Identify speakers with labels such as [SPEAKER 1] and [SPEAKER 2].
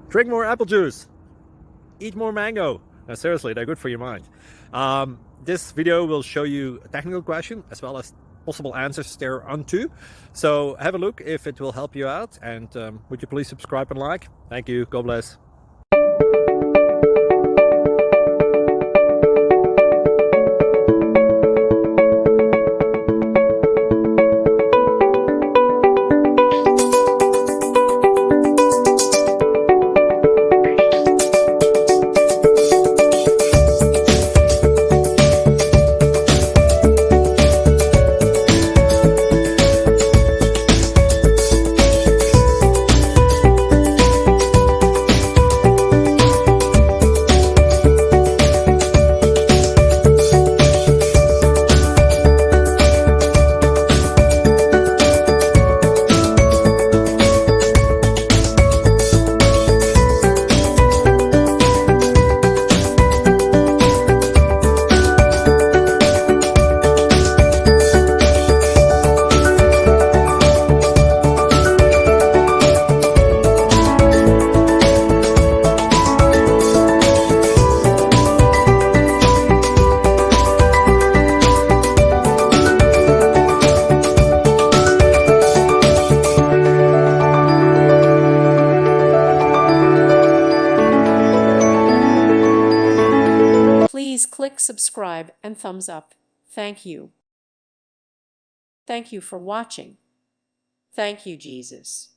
[SPEAKER 1] Drink more apple juice. Eat more mango. No, seriously, they're good for your mind. This video will show you a technical question as well as possible answers thereunto. So have a look if it will help you out, and would you please subscribe and like? Thank you. God bless.
[SPEAKER 2] Please click subscribe and thumbs up. Thank you. Thank you for watching. Thank you, Jesus.